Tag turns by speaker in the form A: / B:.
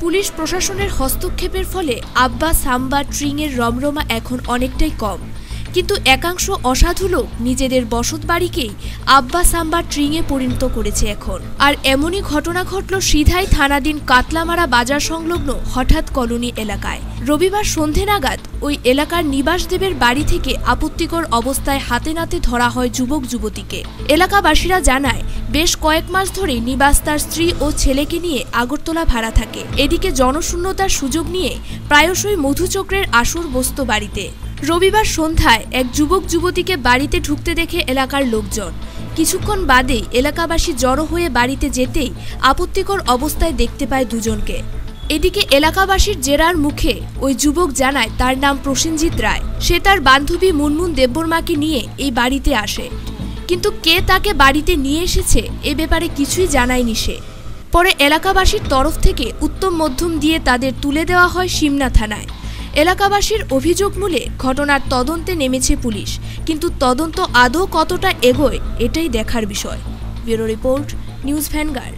A: Police প্রশাসনের হস্তক্ষেপের ফলে আব্বা সাম্বা ট্রিংয়ের রমরমা এখন অনেকটাই কম, কিন্তু একাংশ অসাধু লোক নিজেদের বসতবাড়িকেই আব্বা সাম্বা ট্রিংয়ে পরিণত করেছে এখন। আর এমনই ঘটনা ঘটল সিধাই থানাধীন কাতলামারা বাজার সংলগ্ন হঠাৎ কলোনি এলাকায়। রবিবার সন্ধে নাগাদ ওই এলাকার নিবাসদেবের বাড়ি থেকে আপত্তিকর অবস্থায় হাতে নাতে ধরা হয় যুবক যুবতীকে। এলাকাবাসীরা জানায়, বেশ কয়েক মাস ধরে নিবাস তার স্ত্রী ও ছেলেকে নিয়ে আগরতলা ভাড়া থাকে। এদিকে জনশূন্যতার সুযোগ নিয়ে প্রায়শই মধুচক্রের আসর বসত বাড়িতে। রবিবার সন্ধ্যায় এক যুবক যুবতীকে বাড়িতে ঢুকতে দেখে এলাকার লোকজন। কিছুক্ষণ বাদেই এলাকাবাসী জড়ো হয়ে বাড়িতে যেতেই আপত্তিকর অবস্থায় দেখতে পায় দুজনকে। এদিকে এলাকাবাসীর জেরার মুখে ওই যুবক জানায় তার নাম প্রসেনজিৎ রায়। সে তার বান্ধবী মুনমুন দেববর্মাকে নিয়ে এই বাড়িতে আসে, কিন্তু কে তাকে বাড়িতে নিয়ে এসেছে এ ব্যাপারে কিছুই জানায়নি সে। পরে এলাকাবাসীর তরফ থেকে উত্তম মধ্যম দিয়ে তাদের তুলে দেওয়া হয় সিমনা থানায়। এলাকাবাসীর অভিযোগ মূলে ঘটনার তদন্তে নেমেছে পুলিশ, কিন্তু তদন্ত আদৌ কতটা এগোয় এটাই দেখার বিষয়। Bureau report, news vanguard.